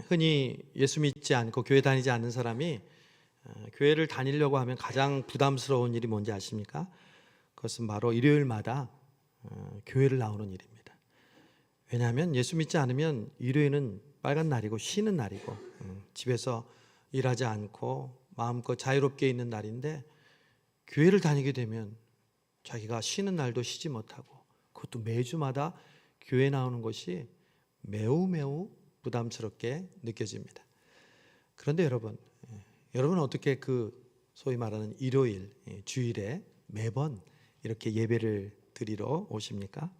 흔히 예수 믿지 않고 교회 다니지 않는 사람이 교회를 다니려고 하면 가장 부담스러운 일이 뭔지 아십니까? 그것은 바로 일요일마다 교회를 나오는 일입니다. 왜냐하면 예수 믿지 않으면 일요일은 빨간 날이고 쉬는 날이고 집에서 일하지 않고 마음껏 자유롭게 있는 날인데, 교회를 다니게 되면 자기가 쉬는 날도 쉬지 못하고 그것도 매주마다 교회 나오는 것이 매우 부담스럽게 느껴집니다. 그런데 여러분은 어떻게 소위 말하는 일요일, 주일에 매번 이렇게 예배를 드리러 오십니까?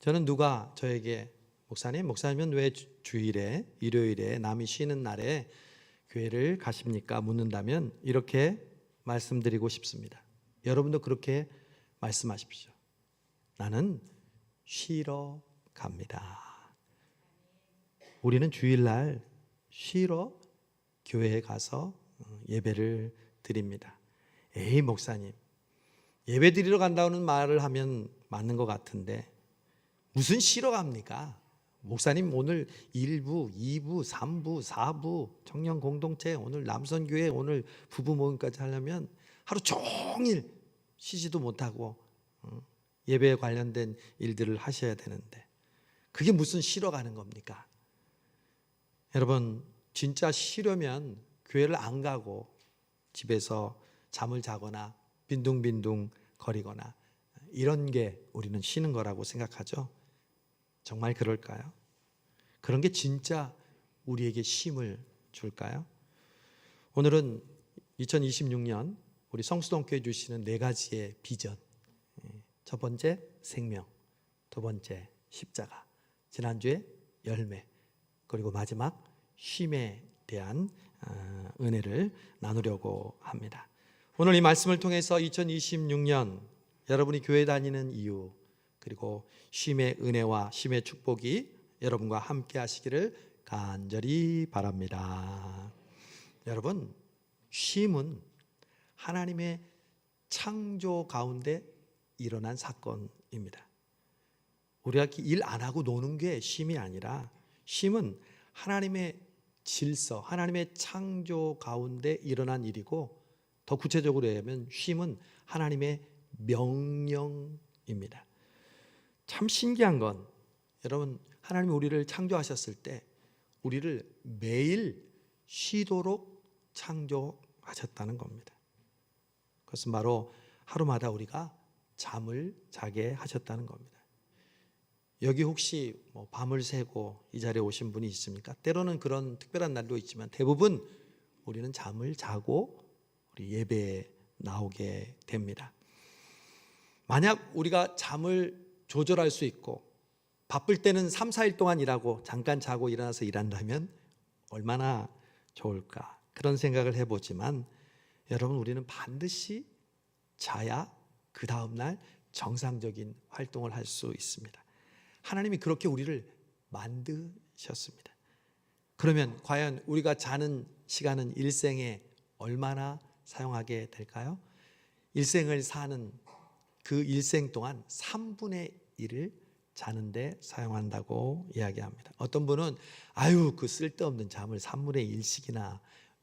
저는 누가 저에게 목사님은 왜 주일에, 일요일에, 남이 쉬는 날에 교회를 가십니까? 묻는다면 이렇게 말씀드리고 싶습니다. 여러분도 그렇게 말씀하십시오. 나는 쉬러 갑니다. 우리는 주일날 쉬러 교회에 가서 예배를 드립니다. 에이, 목사님, 예배 드리러 간다는 말을 하면 맞는 것 같은데 무슨 쉬러 갑니까? 목사님, 오늘 1부, 2부, 3부, 4부 청년 공동체, 오늘 남선교회, 오늘 부부 모임까지 하려면 하루 종일 쉬지도 못하고 예배에 관련된 일들을 하셔야 되는데 그게 무슨 쉬러 가는 겁니까? 여러분, 진짜 쉬려면 교회를 안 가고 집에서 잠을 자거나 빈둥빈둥 거리거나 이런 게 우리는 쉬는 거라고 생각하죠. 정말 그럴까요? 그런 게 진짜 우리에게 쉼을 줄까요? 오늘은 2026년 우리 성수동교회 주시는 4가지의 비전. 첫 번째 생명, 두 번째 십자가, 지난주에 열매, 그리고 마지막 쉼에 대한 은혜를 나누려고 합니다. 오늘 이 말씀을 통해서 2026년 여러분이 교회 다니는 이유, 그리고 쉼의 은혜와 쉼의 축복이 여러분과 함께 하시기를 간절히 바랍니다. 여러분, 쉼은 하나님의 창조 가운데 일어난 사건입니다. 우리가 일 안 하고 노는 게 쉼이 아니라, 쉼은 하나님의 질서, 하나님의 창조 가운데 일어난 일이고, 더 구체적으로 얘기하면 쉼은 하나님의 명령입니다. 참 신기한 건, 여러분, 하나님이 우리를 창조하셨을 때 우리를 매일 쉬도록 창조하셨다는 겁니다. 그것은 바로 하루마다 우리가 잠을 자게 하셨다는 겁니다. 여기 혹시 밤을 새고 이 자리에 오신 분이 있습니까? 때로는 그런 특별한 날도 있지만 대부분 우리는 잠을 자고 우리 예배에 나오게 됩니다. 만약 우리가 잠을 조절할 수 있고 바쁠 때는 3, 4일 동안 일하고 잠깐 자고 일어나서 일한다면 얼마나 좋을까, 그런 생각을 해보지만 여러분, 우리는 반드시 자야 그 다음날 정상적인 활동을 할 수 있습니다. 하나님이 그렇게 우리를 만드셨습니다. 그러면 과연 우리가 자는 시간은 일생에 얼마나 사용하게 될까요? 일생을 사는 그 일생 동안 3분의 1을 자는데 사용한다고 이야기합니다. 어떤 분은 그 쓸데없는 잠을 3분의 1씩이나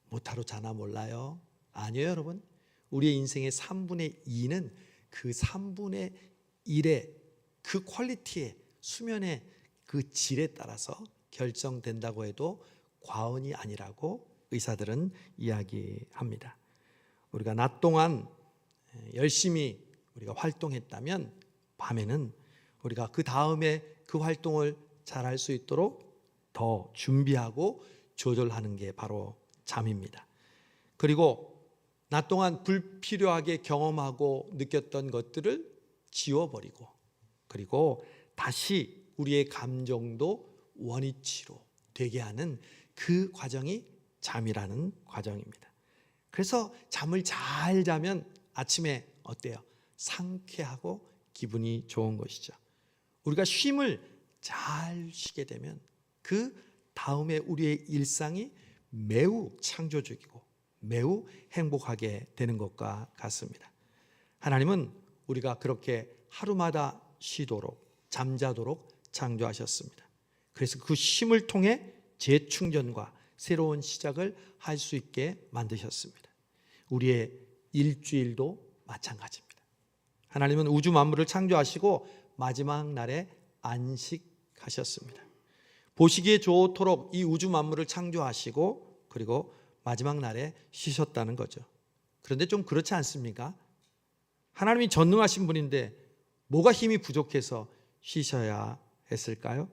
못하러 자나 몰라요? 아니에요, 여러분. 우리의 인생의 3분의 2는 그 3분의 1의 그 퀄리티의 수면의 그 질에 따라서 결정된다고 해도 과언이 아니라고 의사들은 이야기합니다. 우리가 낮 동안 열심히 우리가 활동했다면 밤에는 우리가 그 다음에 그 활동을 잘할 수 있도록 더 준비하고 조절하는 게 바로 잠입니다. 그리고 낮 동안 불필요하게 경험하고 느꼈던 것들을 지워버리고, 그리고 다시 우리의 감정도 원위치로 되게 하는 그 과정이 잠이라는 과정입니다. 그래서 잠을 잘 자면 아침에 어때요? 상쾌하고 기분이 좋은 것이죠. 우리가 쉼을 잘 쉬게 되면 그 다음에 우리의 일상이 매우 창조적이고 매우 행복하게 되는 것과 같습니다. 하나님은 우리가 그렇게 하루마다 쉬도록, 잠자도록 창조하셨습니다. 그래서 그 쉼을 통해 재충전과 새로운 시작을 할 수 있게 만드셨습니다. 우리의 일주일도 마찬가지입니다. 하나님은 우주 만물을 창조하시고 마지막 날에 안식하셨습니다. 보시기에 좋도록 이 우주 만물을 창조하시고 그리고 마지막 날에 쉬셨다는 거죠. 그런데 좀 그렇지 않습니까? 하나님이 전능하신 분인데 뭐가 힘이 부족해서 쉬셔야 했을까요?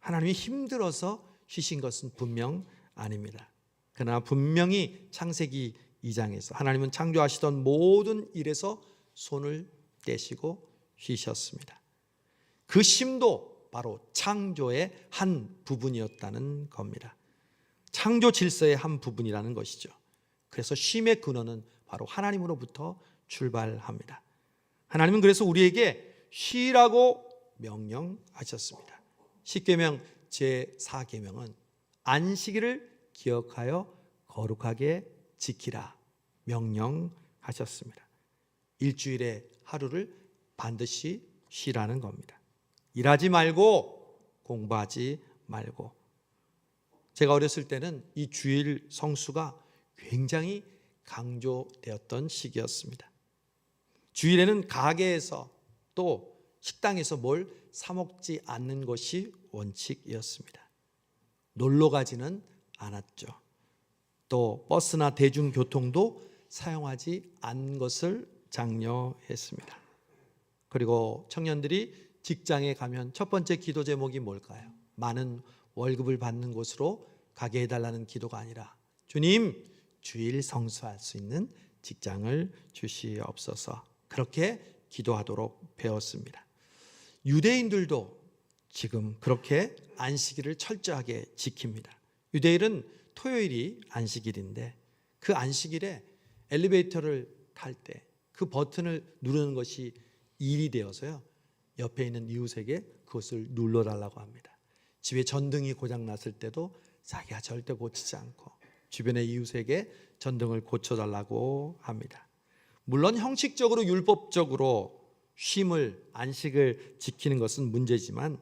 하나님이 힘들어서 쉬신 것은 분명 아닙니다. 그러나 분명히 창세기 2장에서 하나님은 창조하시던 모든 일에서 손을 떼시고 쉬셨습니다. 그 쉼도 바로 창조의 한 부분이었다는 겁니다. 창조 질서의 한 부분이라는 것이죠. 그래서 쉼의 근원은 바로 하나님으로부터 출발합니다. 하나님은 그래서 우리에게 쉬라고 명령하셨습니다. 십계명 제4계명은 안식일을 기억하여 거룩하게 지키라 명령하셨습니다. 일주일의 하루를 반드시 쉬라는 겁니다. 일하지 말고 공부하지 말고. 제가 어렸을 때는 이 주일 성수가 굉장히 강조되었던 시기였습니다. 주일에는 가게에서 또 식당에서 뭘 사 먹지 않는 것이 원칙이었습니다. 놀러 가지는 않았죠. 또 버스나 대중교통도 사용하지 않은 것을 장려했습니다. 그리고 청년들이 직장에 가면 첫 번째 기도 제목이 뭘까요? 많은 월급을 받는 곳으로 가게 해달라는 기도가 아니라 주님, 주일 성수할 수 있는 직장을 주시옵소서. 그렇게 기도하도록 배웠습니다. 유대인들도 지금 그렇게 안식일을 철저하게 지킵니다. 유대인은 토요일이 안식일인데 그 안식일에 엘리베이터를 탈 때 그 버튼을 누르는 것이 일이 되어서요. 옆에 있는 이웃에게 그것을 눌러달라고 합니다. 집에 전등이 고장났을 때도 자기가 절대 고치지 않고 주변의 이웃에게 전등을 고쳐달라고 합니다. 물론 형식적으로 율법적으로 쉼을 안식을 지키는 것은 문제지만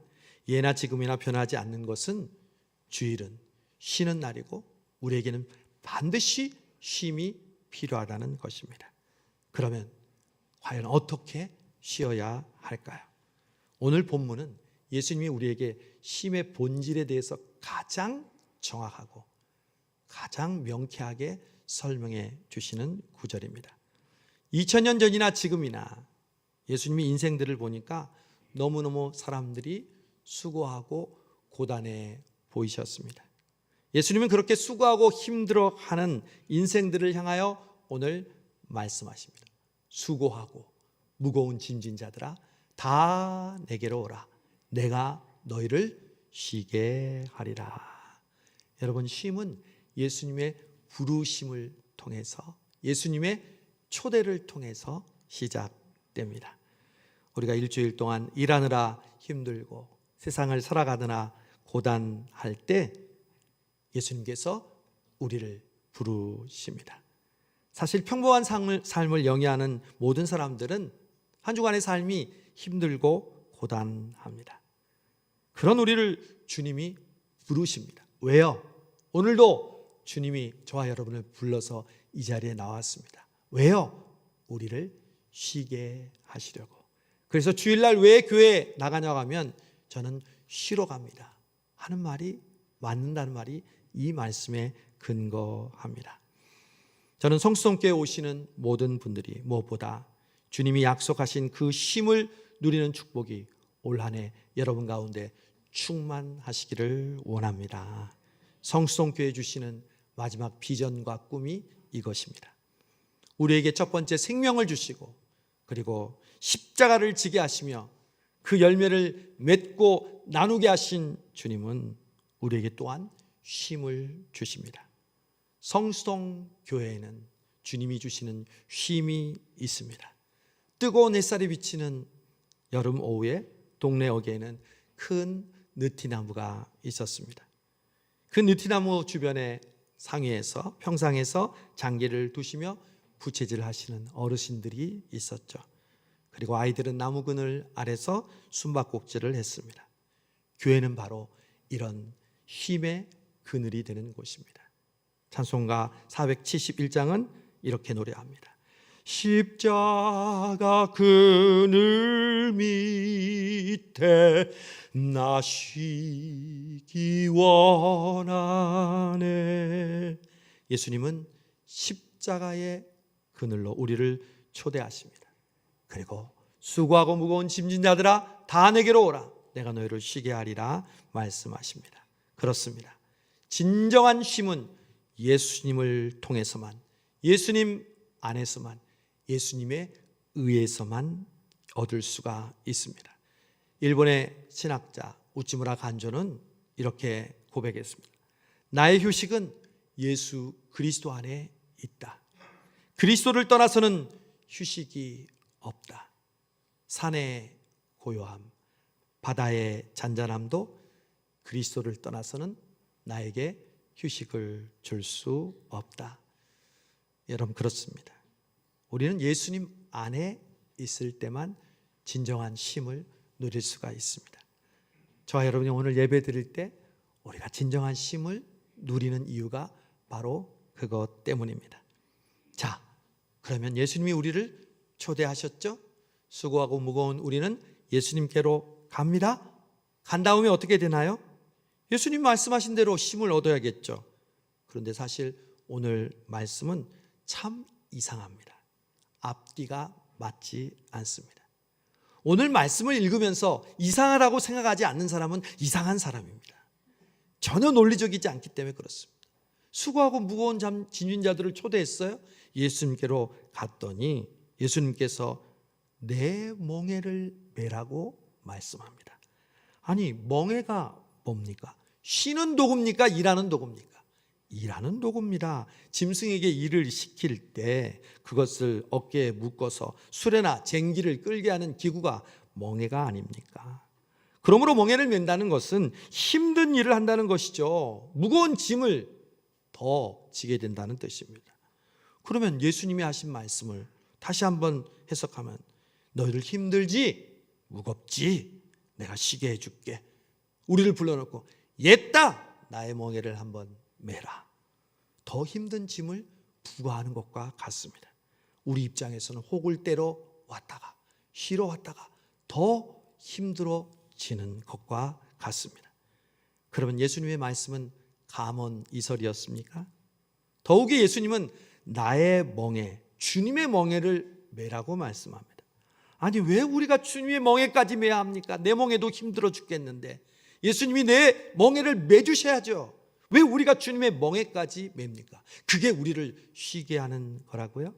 예나 지금이나 변하지 않는 것은 주일은 쉬는 날이고 우리에게는 반드시 쉼이 필요하다는 것입니다. 그러면 과연 어떻게 쉬어야 할까요? 오늘 본문은 예수님이 우리에게 쉼의 본질에 대해서 가장 정확하고 가장 명쾌하게 설명해 주시는 구절입니다. 2000년 전이나 지금이나 예수님의 인생들을 보니까 너무너무 사람들이 수고하고 고단해 보이셨습니다. 예수님은 그렇게 수고하고 힘들어하는 인생들을 향하여 오늘 말씀하십니다. 수고하고 무거운 짐진 자들아 다 내게로 오라. 내가 너희를 쉬게 하리라. 여러분, 쉼은 예수님의 부르심을 통해서 예수님의 초대를 통해서 시작됩니다. 우리가 일주일 동안 일하느라 힘들고 세상을 살아가느라 고단할 때 예수님께서 우리를 부르십니다. 사실 평범한 삶을 영위하는 모든 사람들은 한 주간의 삶이 힘들고 고단합니다. 그런 우리를 주님이 부르십니다. 왜요? 오늘도 주님이 저와 여러분을 불러서 이 자리에 나왔습니다. 왜요? 우리를 쉬게 하시려고. 그래서 주일날 왜 교회에 나가냐고 하면 저는 쉬러 갑니다 하는 말이 맞는다는 말이 이 말씀에 근거합니다. 저는 성수동교회에 오시는 모든 분들이 무엇보다 주님이 약속하신 그 쉼을 누리는 축복이 올 한 해 여러분 가운데 충만하시기를 원합니다. 성수동교회에 주시는 마지막 비전과 꿈이 이것입니다. 우리에게 첫 번째 생명을 주시고 그리고 십자가를 지게 하시며 그 열매를 맺고 나누게 하신 주님은 우리에게 또한 쉼을 주십니다. 성수동 교회에는 주님이 주시는 쉼이 있습니다. 뜨거운 햇살이 비치는 여름 오후에 동네 어귀에는 큰 느티나무가 있었습니다. 그 느티나무 주변에 상위에서 평상에서 장기를 두시며 부채질 하시는 어르신들이 있었죠. 그리고 아이들은 나무 그늘 아래서 숨바꼭질을 했습니다. 교회는 바로 이런 쉼의 그늘이 되는 곳입니다. 찬송가 471장은 이렇게 노래합니다. 십자가 그늘 밑에 나 쉬기 원하네. 예수님은 십자가의 그늘로 우리를 초대하십니다. 그리고 수고하고 무거운 짐진 자들아 다 내게로 오라, 내가 너희를 쉬게 하리라 말씀하십니다. 그렇습니다. 진정한 쉼은 예수님을 통해서만, 예수님 안에서만, 예수님의 의에서만 얻을 수가 있습니다. 일본의 신학자 우찌무라 간조는 이렇게 고백했습니다. 나의 휴식은 예수 그리스도 안에 있다. 그리스도를 떠나서는 휴식이 없다. 산의 고요함, 바다의 잔잔함도 그리스도를 떠나서는 나에게 휴식을 줄 수 없다. 여러분, 그렇습니다. 우리는 예수님 안에 있을 때만 진정한 쉼을 누릴 수가 있습니다. 저와 여러분이 오늘 예배 드릴 때 우리가 진정한 쉼을 누리는 이유가 바로 그것 때문입니다. 자, 그러면 예수님이 우리를 초대하셨죠? 수고하고 무거운 우리는 예수님께로 갑니다. 간 다음에 어떻게 되나요? 예수님 말씀하신 대로 쉼을 얻어야겠죠. 그런데 사실 오늘 말씀은 참 이상합니다. 앞뒤가 맞지 않습니다. 오늘 말씀을 읽으면서 이상하다고 생각하지 않는 사람은 이상한 사람입니다. 전혀 논리적이지 않기 때문에 그렇습니다. 수고하고 무거운 짐진 자들을 초대했어요. 예수님께로 갔더니 예수님께서 내 멍에를 메라고 말씀합니다. 아니, 멍에가 뭡니까? 쉬는 도구입니까? 일하는 도구입니까? 일하는 도구입니다. 짐승에게 일을 시킬 때 그것을 어깨에 묶어서 수레나 쟁기를 끌게 하는 기구가 멍에가 아닙니까? 그러므로 멍에를 맨다는 것은 힘든 일을 한다는 것이죠. 무거운 짐을 더 지게 된다는 뜻입니다. 그러면 예수님이 하신 말씀을 다시 한번 해석하면, 너희들 힘들지? 무겁지? 내가 쉬게 해줄게. 우리를 불러놓고 옛다 나의 멍에를 한번 메라. 더 힘든 짐을 부과하는 것과 같습니다. 우리 입장에서는 혹을 때려 왔다가 쉬러 왔다가 더 힘들어지는 것과 같습니다. 그러면 예수님의 말씀은 감언이설이었습니까? 더욱이 예수님은 나의 멍에, 주님의 멍에를 메라고 말씀합니다. 아니, 왜 우리가 주님의 멍에까지 메야 합니까? 내 멍에도 힘들어 죽겠는데 예수님이 내 멍에를 메주셔야죠. 왜 우리가 주님의 멍에까지 맵니까? 그게 우리를 쉬게 하는 거라고요?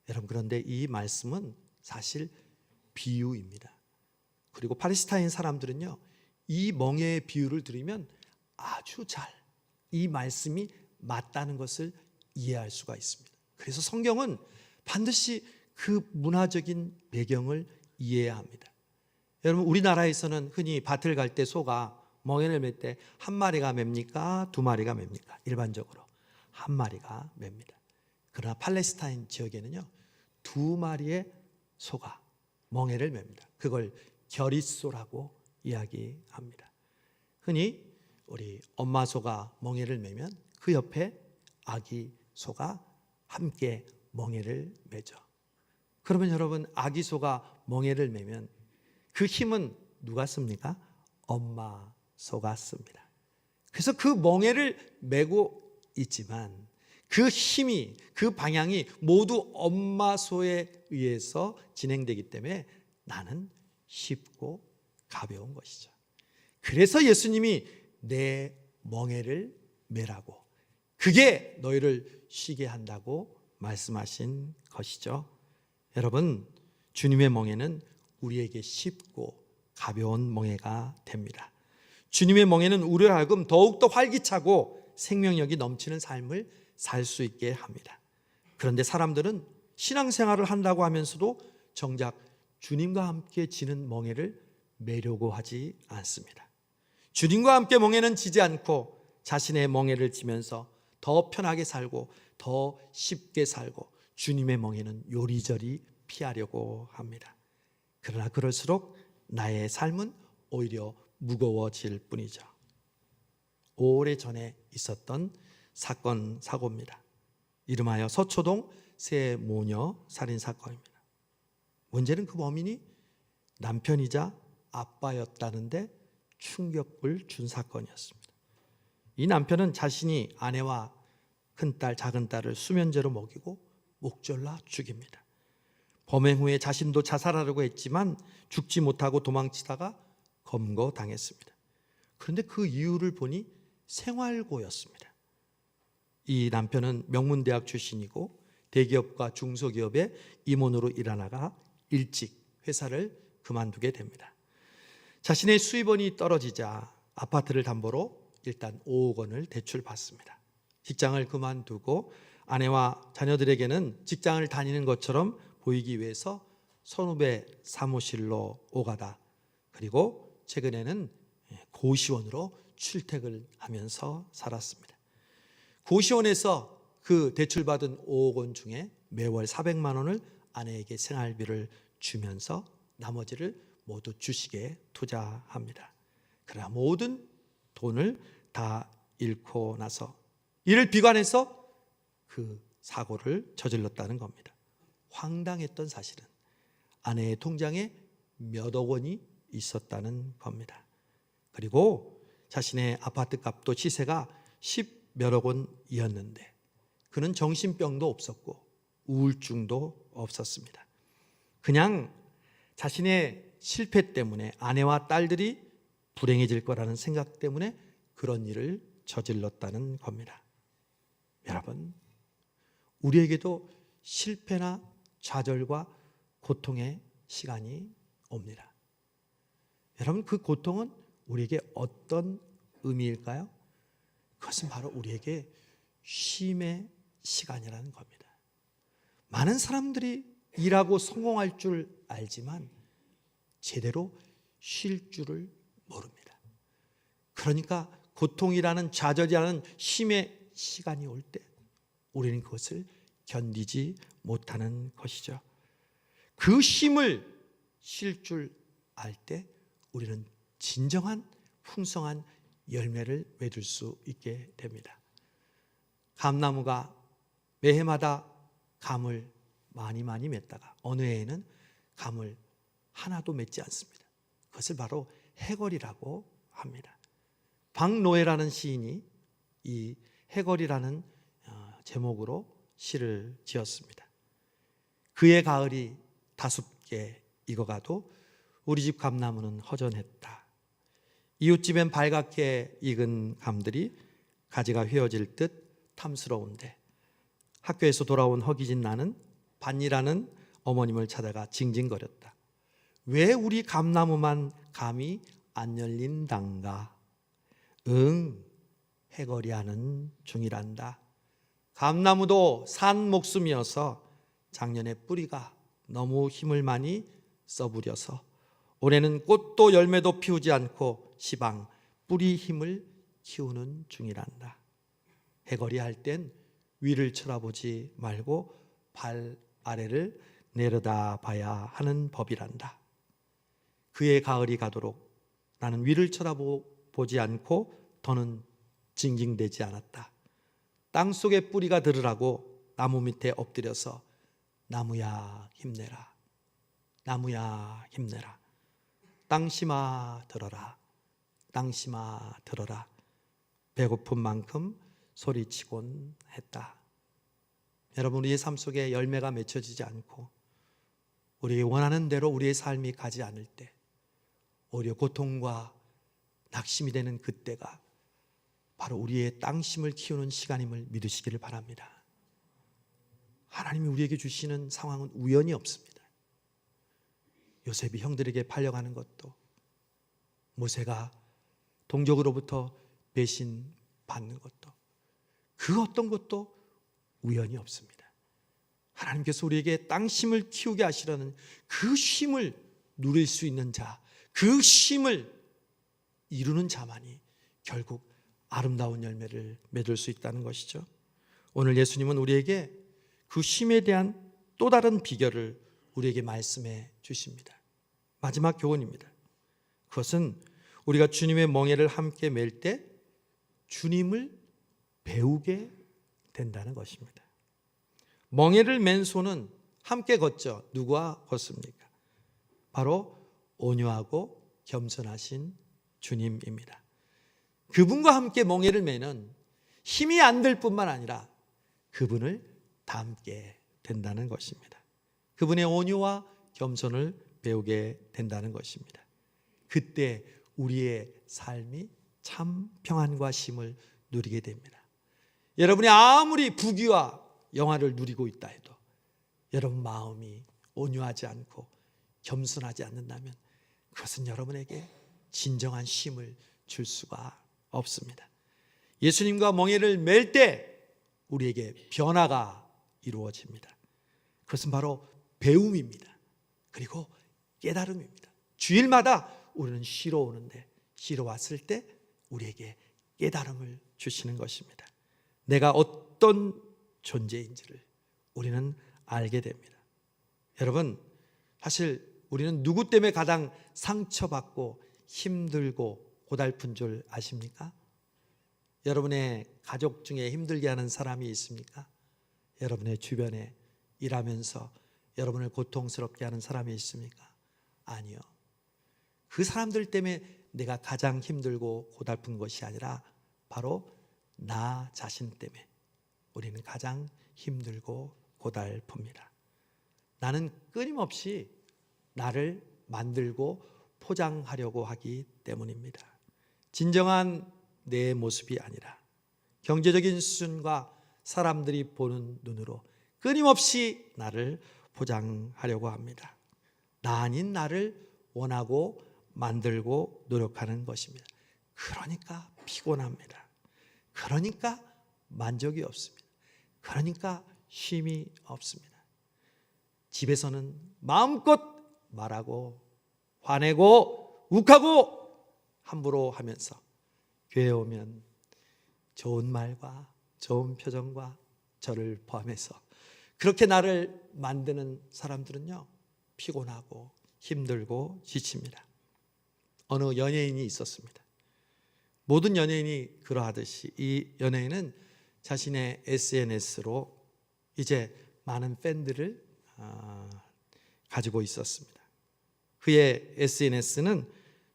여러분, 그런데 이 말씀은 사실 비유입니다. 그리고 팔레스타인 사람들은요, 이 멍에의 비유를 들으면 아주 잘 이 말씀이 맞다는 것을 이해할 수가 있습니다. 그래서 성경은 반드시 그 문화적인 배경을 이해해야 합니다. 여러분, 우리나라에서는 흔히 밭을 갈 때 소가 멍에를 맬 때 한 마리가 맵니까? 두 마리가 맵니까? 일반적으로 한 마리가 맵니다. 그러나 팔레스타인 지역에는요, 두 마리의 소가 멍에를 맵니다. 그걸 겨릿소라고 이야기합니다. 흔히 우리 엄마 소가 멍에를 매면 그 옆에 아기 소가 함께 멍에를 매죠. 그러면 여러분, 아기 소가 멍에를 매면 그 힘은 누가 씁니까? 엄마 소가 씁니다. 그래서 그 멍에를 메고 있지만 그 힘이, 그 방향이 모두 엄마 소에 의해서 진행되기 때문에 나는 쉽고 가벼운 것이죠. 그래서 예수님이 내 멍에를 메라고, 그게 너희를 쉬게 한다고 말씀하신 것이죠. 여러분, 주님의 멍에는 우리에게 쉽고 가벼운 멍에가 됩니다. 주님의 멍에는 우리를 하여금 더욱더 활기차고 생명력이 넘치는 삶을 살 수 있게 합니다. 그런데 사람들은 신앙생활을 한다고 하면서도 정작 주님과 함께 지는 멍에를 메려고 하지 않습니다. 주님과 함께 멍에는 지지 않고 자신의 멍에를 지면서 더 편하게 살고 더 쉽게 살고 주님의 멍에는 요리저리 피하려고 합니다. 그러나 그럴수록 나의 삶은 오히려 무거워질 뿐이죠. 오래전에 있었던 사건 사고입니다. 이름하여 서초동 새 모녀 살인 사건입니다. 문제는 그 범인이 남편이자 아빠였다는데 충격을 준 사건이었습니다. 이 남편은 자신이 아내와 큰딸, 작은딸을 수면제로 먹이고 목졸라 죽입니다. 범행 후에 자신도 자살하려고 했지만 죽지 못하고 도망치다가 검거당했습니다. 그런데 그 이유를 보니 생활고였습니다. 이 남편은 명문대학 출신이고 대기업과 중소기업의 임원으로 일하다가 일찍 회사를 그만두게 됩니다. 자신의 수입원이 떨어지자 아파트를 담보로 일단 5억 원을 대출받습니다. 직장을 그만두고 아내와 자녀들에게는 직장을 다니는 것처럼 보이기 위해서 선후배 사무실로 오가다, 그리고 최근에는 고시원으로 출퇴근하면서 살았습니다. 고시원에서 그 대출받은 5억 원 중에 매월 400만 원을 아내에게 생활비를 주면서 나머지를 모두 주식에 투자합니다. 그러나 모든 돈을 다 잃고 나서 이를 비관해서 그 사고를 저질렀다는 겁니다. 황당했던 사실은 아내의 통장에 몇억 원이 있었다는 겁니다. 그리고 자신의 아파트 값도 시세가 10몇억 원이었는데 그는 정신병도 없었고 우울증도 없었습니다. 그냥 자신의 실패 때문에 아내와 딸들이 불행해질 거라는 생각 때문에 그런 일을 저질렀다는 겁니다. 여러분, 우리에게도 실패나 좌절과 고통의 시간이 옵니다. 여러분, 그 고통은 우리에게 어떤 의미일까요? 그것은 바로 우리에게 쉼의 시간이라는 겁니다. 많은 사람들이 일하고 성공할 줄 알지만 제대로 쉴 줄을 모릅니다. 그러니까 고통이라는, 좌절이라는 쉼의 시간이 올 때 우리는 그것을 견디지 못하는 것이죠. 그 쉼을 쉴 줄 알 때 우리는 진정한 풍성한 열매를 맺을 수 있게 됩니다. 감나무가 매해마다 감을 많이 맺다가 어느 해에는 감을 하나도 맺지 않습니다. 그것을 바로 해걸이라고 합니다. 박노해라는 시인이 이 해걸이라는 제목으로 시를 지었습니다. 그의 가을이 다숲게 익어가도 우리 집 감나무는 허전했다. 이웃집엔 발갛게 익은 감들이 가지가 휘어질 듯 탐스러운데 학교에서 돌아온 허기진 나는 반이라는 어머님을 찾아가 징징거렸다. 왜 우리 감나무만 감이 안 열린단가? 응, 해거리하는 중이란다. 감나무도 산 목숨이어서 작년에 뿌리가 너무 힘을 많이 써부려서 올해는 꽃도 열매도 피우지 않고 시방 뿌리 힘을 키우는 중이란다. 해거리 할 땐 위를 쳐다보지 말고 발 아래를 내려다 봐야 하는 법이란다. 그의 가을이 가도록 나는 위를 쳐다보지 않고 더는 징징대지 않았다. 땅속에 뿌리가 들으라고 나무 밑에 엎드려서 나무야 힘내라, 나무야 힘내라, 땅심아 들어라, 땅심아 들어라, 배고픈 만큼 소리치곤 했다. 여러분, 우리의 삶 속에 열매가 맺혀지지 않고 우리의 원하는 대로 우리의 삶이 가지 않을 때 오히려 고통과 낙심이 되는 그때가 바로 우리의 땅심을 키우는 시간임을 믿으시기를 바랍니다. 하나님이 우리에게 주시는 상황은 우연이 없습니다. 요셉이 형들에게 팔려가는 것도, 모세가 동족으로부터 배신받는 것도, 그 어떤 것도 우연이 없습니다. 하나님께서 우리에게 땅심을 키우게 하시려는 그 쉼을 누릴 수 있는 자, 그 쉼을 이루는 자만이 결국 아름다운 열매를 맺을 수 있다는 것이죠. 오늘 예수님은 우리에게 그 쉼에 대한 또 다른 비결을 우리에게 말씀해 주십니다. 마지막 교훈입니다. 그것은 우리가 주님의 멍에를 함께 맬 때 주님을 배우게 된다는 것입니다. 멍에를 맨 손은 함께 걷죠. 누구와 걷습니까? 바로 온유하고 겸손하신 주님입니다. 그분과 함께 멍에를 매는 힘이 안 들 뿐만 아니라 그분을 닮게 된다는 것입니다. 그분의 온유와 겸손을 배우게 된다는 것입니다. 그때 우리의 삶이 참 평안과 쉼을 누리게 됩니다. 여러분이 아무리 부귀와 영화를 누리고 있다 해도 여러분 마음이 온유하지 않고 겸손하지 않는다면 그것은 여러분에게 진정한 쉼을 줄 수가 없습니다. 예수님과 멍에를 맬 때 우리에게 변화가 이루어집니다. 그것은 바로 배움입니다. 그리고 깨달음입니다. 주일마다 우리는 쉬러 오는데 쉬러 왔을 때 우리에게 깨달음을 주시는 것입니다. 내가 어떤 존재인지를 우리는 알게 됩니다. 여러분, 사실 우리는 누구 때문에 가장 상처받고 힘들고 고달픈 줄 아십니까? 여러분의 가족 중에 힘들게 하는 사람이 있습니까? 여러분의 주변에 일하면서 여러분을 고통스럽게 하는 사람이 있습니까? 아니요. 그 사람들 때문에 내가 가장 힘들고 고달픈 것이 아니라 바로 나 자신 때문에 우리는 가장 힘들고 고달픕니다. 나는 끊임없이 나를 만들고 포장하려고 하기 때문입니다. 진정한 내 모습이 아니라 경제적인 수준과 사람들이 보는 눈으로 끊임없이 나를 포장하려고 합니다. 나 아닌 나를 원하고 만들고 노력하는 것입니다. 그러니까 피곤합니다. 그러니까 만족이 없습니다. 그러니까 쉼이 없습니다. 집에서는 마음껏 말하고 화내고 욱하고 함부로 하면서 교회에 오면 좋은 말과 좋은 표정과 저를 포함해서 그렇게 나를 만드는 사람들은요, 피곤하고 힘들고 지칩니다. 어느 연예인이 있었습니다. 모든 연예인이 그러하듯이 이 연예인은 자신의 SNS로 이제 많은 팬들을 가지고 있었습니다. 그의 SNS는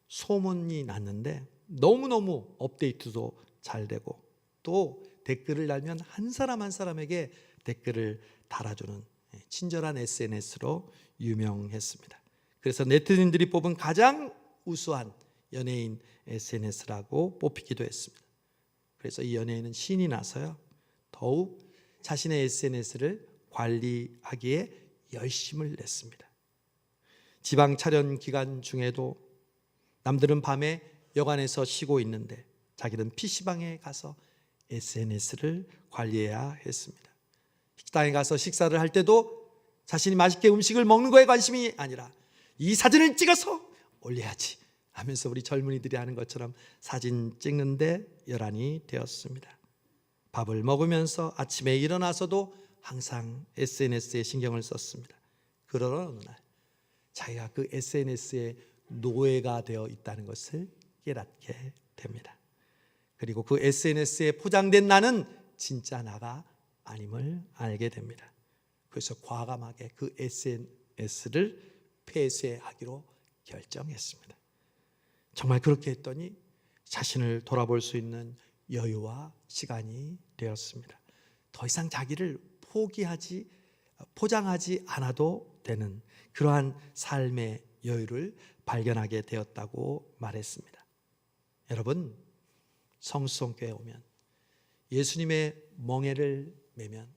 소문이 났는데 너무너무 업데이트도 잘 되고 또 댓글을 달면 한 사람 한 사람에게 댓글을 달아주는 친절한 SNS로 유명했습니다. 그래서 네티즌들이 뽑은 가장 우수한 연예인 SNS라고 뽑히기도 했습니다. 그래서 이 연예인은 신이 나서요, 더욱 자신의 SNS를 관리하기에 열심을 냈습니다. 지방 촬영 기간 중에도 남들은 밤에 여관에서 쉬고 있는데 자기는 PC방에 가서 SNS를 관리해야 했습니다. 식당에 가서 식사를 할 때도 자신이 맛있게 음식을 먹는 거에 관심이 아니라 이 사진을 찍어서 올려야지 하면서 우리 젊은이들이 하는 것처럼 사진 찍는데 열안이 되었습니다. 밥을 먹으면서 아침에 일어나서도 항상 SNS에 신경을 썼습니다. 그러던 어느 날 자기가 그 SNS의 노예가 되어 있다는 것을 깨닫게 됩니다. 그리고 그 SNS에 포장된 나는 진짜 나가 아님을 알게 됩니다. 그래서 과감하게 그 SNS를 폐쇄하기로 결정했습니다. 정말 그렇게 했더니 자신을 돌아볼 수 있는 여유와 시간이 되었습니다. 더 이상 자기를 포장하지 않아도 되는 그러한 삶의 여유를 발견하게 되었다고 말했습니다. 여러분, 성수성교회에 오면 예수님의 멍에를 매면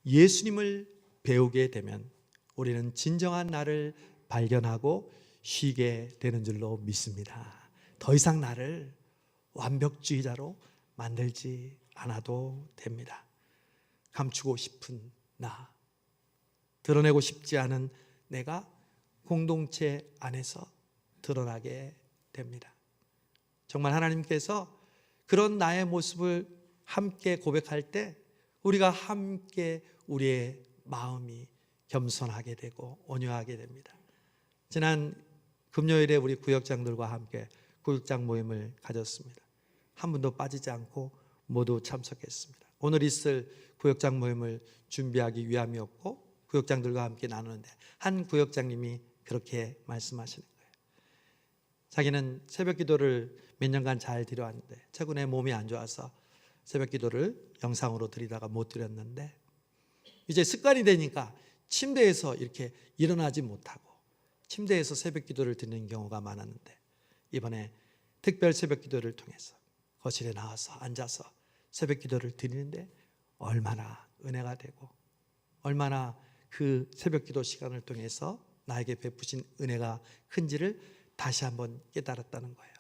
예수님을 배우게 되면 우리는 진정한 나를 발견하고 쉬게 되는 줄로 믿습니다. 더 이상 나를 완벽주의자로 만들지 않아도 됩니다. 감추고 싶은 나, 드러내고 싶지 않은 내가 공동체 안에서 드러나게 됩니다. 정말 하나님께서 그런 나의 모습을 함께 고백할 때 우리가 함께 우리의 마음이 겸손하게 되고 온유하게 됩니다. 지난 금요일에 우리 구역장들과 함께 구역장 모임을 가졌습니다. 한 분도 빠지지 않고 모두 참석했습니다. 오늘 있을 구역장 모임을 준비하기 위함이었고 구역장들과 함께 나누는데 한 구역장님이 그렇게 말씀하시는 거예요. 자기는 새벽 기도를 몇 년간 잘 드려왔는데 최근에 몸이 안 좋아서 새벽 기도를 영상으로 드리다가 못 드렸는데 이제 습관이 되니까 침대에서 이렇게 일어나지 못하고 침대에서 새벽 기도를 드리는 경우가 많았는데 이번에 특별 새벽 기도를 통해서 거실에 나와서 앉아서 새벽 기도를 드리는데 얼마나 은혜가 되고 얼마나 그 새벽 기도 시간을 통해서 나에게 베푸신 은혜가 큰지를 다시 한번 깨달았다는 거예요.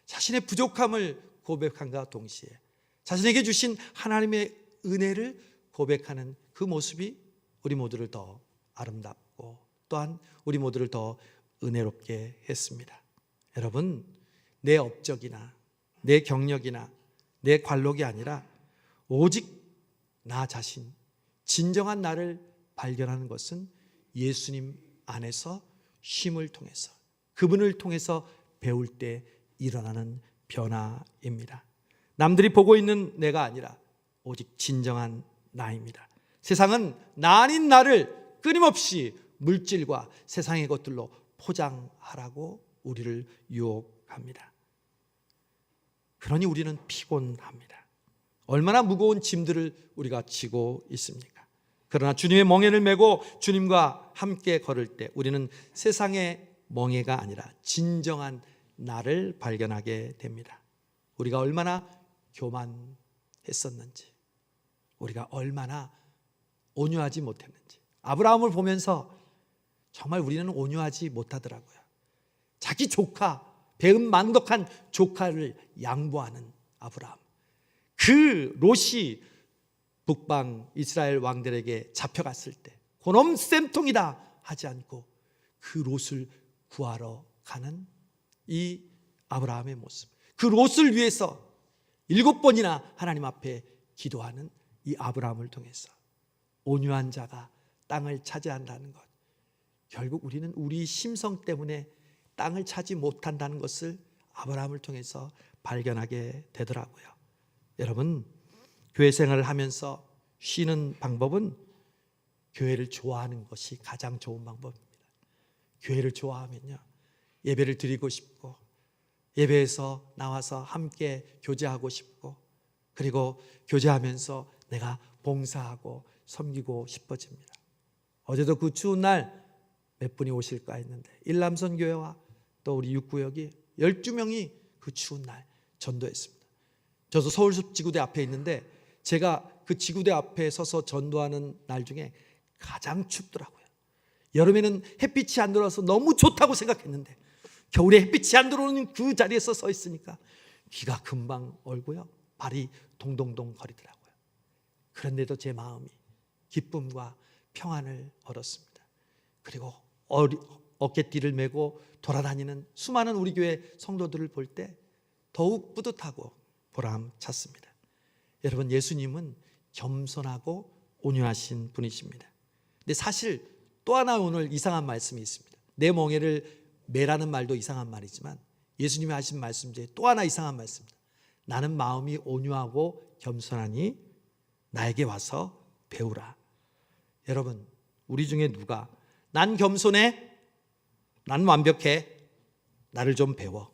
자신의 부족함을 고백함과 동시에 자신에게 주신 하나님의 은혜를 고백하는 그 모습이 우리 모두를 더 아름답고 또한 우리 모두를 더 은혜롭게 했습니다. 여러분, 내 업적이나 내 경력이나 내 관록이 아니라 오직 나 자신, 진정한 나를 발견하는 것은 예수님 안에서 쉼을 통해서 그분을 통해서 배울 때 일어나는 변화입니다. 남들이 보고 있는 내가 아니라 오직 진정한 나입니다. 세상은 나 아닌 나를 끊임없이 물질과 세상의 것들로 포장하라고 우리를 유혹합니다. 그러니 우리는 피곤합니다. 얼마나 무거운 짐들을 우리가 지고 있습니까? 그러나 주님의 멍에를 메고 주님과 함께 걸을 때 우리는 세상의 멍에가 아니라 진정한 나를 발견하게 됩니다. 우리가 얼마나 교만했었는지, 우리가 얼마나 온유하지 못했는지. 아브라함을 보면서 정말 우리는 온유하지 못하더라고요. 자기 조카, 배은망덕한 조카를 양보하는 아브라함. 그 롯이 북방 이스라엘 왕들에게 잡혀갔을 때 그놈 쌤통이다 하지 않고 그 롯을 구하러 가는 이 아브라함의 모습, 그 롯을 위해서 7번이나 하나님 앞에 기도하는 이 아브라함을 통해서 온유한 자가 땅을 차지한다는 것, 결국 우리는 우리 심성 때문에 땅을 차지 못한다는 것을 아브라함을 통해서 발견하게 되더라고요. 여러분, 교회 생활을 하면서 쉬는 방법은 교회를 좋아하는 것이 가장 좋은 방법입니다. 교회를 좋아하면요, 예배를 드리고 싶고 예배에서 나와서 함께 교제하고 싶고 그리고 교제하면서 내가 봉사하고 섬기고 싶어집니다. 어제도 그 추운 날 몇 분이 오실까 했는데 일남선교회와 또 우리 6구역이 12명이 그 추운 날 전도했습니다. 저도 서울숲지구대 앞에 있는데 제가 그 지구대 앞에 서서 전도하는 날 중에 가장 춥더라고요. 여름에는 햇빛이 안 들어와서 너무 좋다고 생각했는데 겨울에 햇빛이 안 들어오는 그 자리에서 서 있으니까 귀가 금방 얼고요, 발이 동동동 거리더라고요. 그런데도 제 마음이 기쁨과 평안을 얻었습니다. 그리고 어깨띠를 메고 돌아다니는 수많은 우리 교회 성도들을 볼 때 더욱 뿌듯하고 보람찼습니다. 여러분, 예수님은 겸손하고 온유하신 분이십니다. 근데 사실 또 하나 오늘 이상한 말씀이 있습니다. 내 멍에를 매라는 말도 이상한 말이지만 예수님이 하신 말씀 중에 또 하나 이상한 말씀입니다. 나는 마음이 온유하고 겸손하니 나에게 와서 배우라. 여러분, 우리 중에 누가 난 겸손해, 난 완벽해, 나를 좀 배워.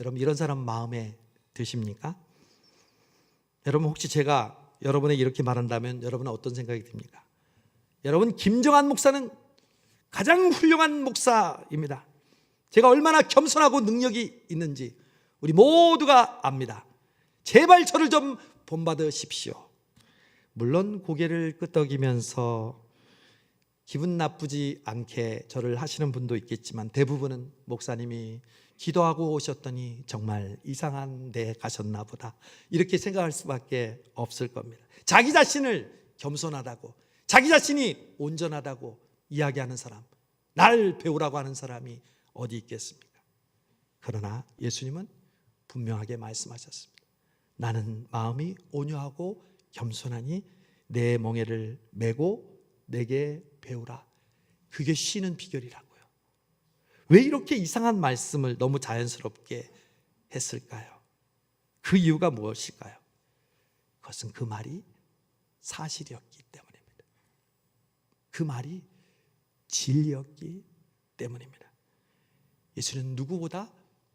여러분, 이런 사람 마음에 드십니까? 여러분, 혹시 제가 여러분에게 이렇게 말한다면 여러분은 어떤 생각이 듭니까? 여러분, 김정한 목사는 가장 훌륭한 목사입니다. 제가 얼마나 겸손하고 능력이 있는지 우리 모두가 압니다. 제발 저를 좀 본받으십시오. 물론 고개를 끄덕이면서 기분 나쁘지 않게 절을 하시는 분도 있겠지만 대부분은 목사님이 기도하고 오셨더니 정말 이상한 데 가셨나 보다 이렇게 생각할 수밖에 없을 겁니다. 자기 자신을 겸손하다고, 자기 자신이 온전하다고 이야기하는 사람, 날 배우라고 하는 사람이 어디 있겠습니까? 그러나 예수님은 분명하게 말씀하셨습니다. 나는 마음이 온유하고 겸손하니 내 멍에를 메고 내게 배우라. 그게 쉬는 비결이라고요. 왜 이렇게 이상한 말씀을 너무 자연스럽게 했을까요? 그 이유가 무엇일까요? 그것은 그 말이 사실이었기 때문입니다. 그 말이 진리였기 때문입니다. 예수는 누구보다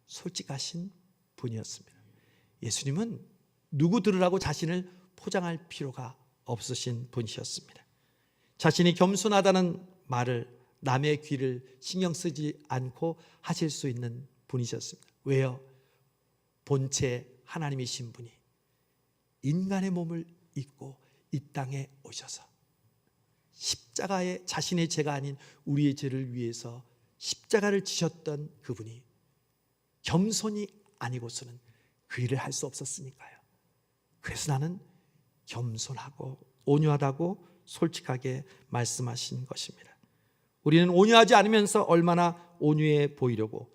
솔직하신 분이었습니다. 예수님은 누구 들으라고 자신을 포장할 필요가 없으신 분이셨습니다. 자신이 겸손하다는 말을 남의 귀를 신경 쓰지 않고 하실 수 있는 분이셨습니다. 왜요? 본체 하나님이신 분이 인간의 몸을 입고 이 땅에 오셔서 십자가에 자신의 죄가 아닌 우리의 죄를 위해서 십자가를 지셨던 그분이 겸손이 아니고서는 그 일을 할 수 없었으니까요. 그래서 나는 겸손하고 온유하다고 솔직하게 말씀하신 것입니다. 우리는 온유하지 않으면서 얼마나 온유해 보이려고,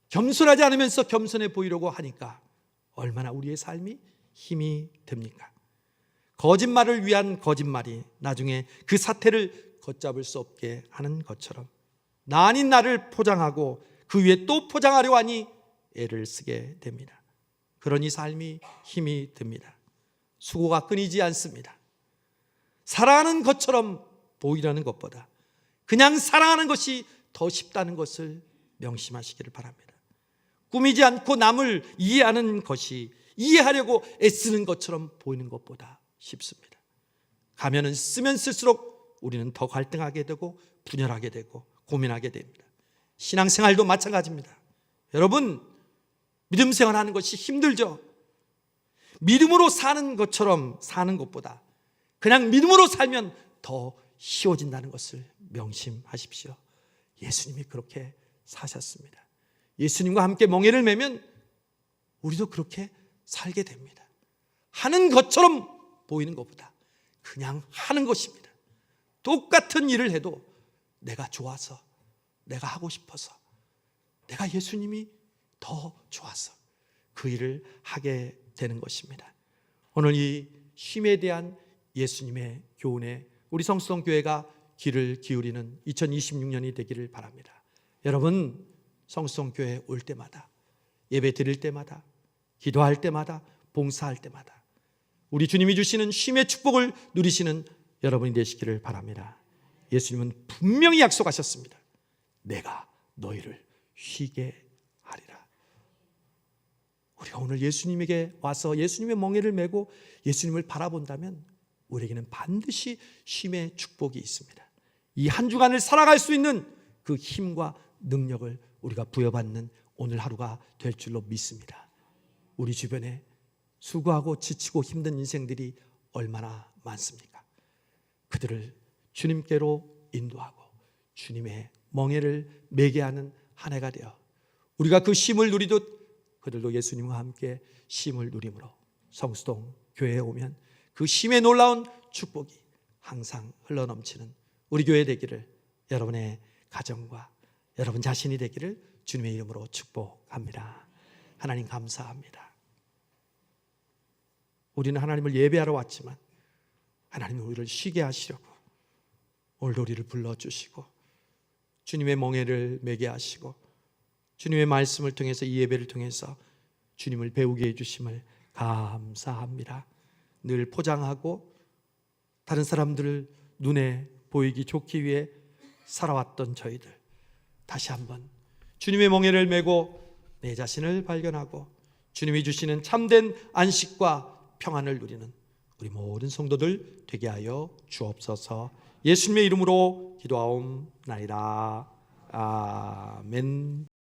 겸손하지 않으면서 겸손해 보이려고 하니까 얼마나 우리의 삶이 힘이 듭니까? 거짓말을 위한 거짓말이 나중에 그 사태를 걷잡을 수 없게 하는 것처럼 나 아닌 나를 포장하고 그 위에 또 포장하려 하니 애를 쓰게 됩니다. 그러니 삶이 힘이 듭니다. 수고가 끊이지 않습니다. 사랑하는 것처럼 보이려는 것보다 그냥 사랑하는 것이 더 쉽다는 것을 명심하시기를 바랍니다. 꾸미지 않고 남을 이해하는 것이 이해하려고 애쓰는 것처럼 보이는 것보다 쉽습니다. 가면은 쓰면 쓸수록 우리는 더 갈등하게 되고 분열하게 되고 고민하게 됩니다. 신앙생활도 마찬가지입니다. 여러분, 믿음 생활하는 것이 힘들죠. 믿음으로 사는 것처럼 사는 것보다 그냥 믿음으로 살면 더 쉬워진다는 것을 명심하십시오. 예수님이 그렇게 사셨습니다. 예수님과 함께 멍에를 매면 우리도 그렇게 살게 됩니다. 하는 것처럼 보이는 것보다 그냥 하는 것입니다. 똑같은 일을 해도 내가 좋아서, 내가 하고 싶어서, 내가 예수님이 더 좋아서 그 일을 하게 되는 것입니다. 오늘 이 쉼에 대한 예수님의 교훈에 우리 성수동교회가 귀를 기울이는 2026년이 되기를 바랍니다. 여러분, 성수동교회 올 때마다, 예배 드릴 때마다, 기도할 때마다, 봉사할 때마다 우리 주님이 주시는 쉼의 축복을 누리시는 여러분이 되시기를 바랍니다. 예수님은 분명히 약속하셨습니다. 내가 너희를 쉬게 하리라. 우리가 오늘 예수님에게 와서 예수님의 멍에를 메고 예수님을 바라본다면 우리에게는 반드시 쉼의 축복이 있습니다. 이 한 주간을 살아갈 수 있는 그 힘과 능력을 우리가 부여받는 오늘 하루가 될 줄로 믿습니다. 우리 주변에 수고하고 지치고 힘든 인생들이 얼마나 많습니까? 그들을 주님께로 인도하고 주님의 멍에를 매게 하는 한 해가 되어 우리가 그 쉼을 누리듯 그들도 예수님과 함께 쉼을 누림으로 성수동 교회에 오면 그 쉼의 놀라운 축복이 항상 흘러넘치는 우리 교회 되기를, 여러분의 가정과 여러분 자신이 되기를 주님의 이름으로 축복합니다. 하나님 감사합니다. 우리는 하나님을 예배하러 왔지만 하나님은 우리를 쉬게 하시려고 오늘도 우리를 불러주시고 주님의 멍에를 매게 하시고 주님의 말씀을 통해서 이 예배를 통해서 주님을 배우게 해주심을 감사합니다. 늘 포장하고 다른 사람들을 눈에 보이기 좋기 위해 살아왔던 저희들, 다시 한번 주님의 멍에를 메고 내 자신을 발견하고 주님이 주시는 참된 안식과 평안을 누리는 우리 모든 성도들 되게 하여 주옵소서. 예수님의 이름으로 기도하옵나이다. 아멘.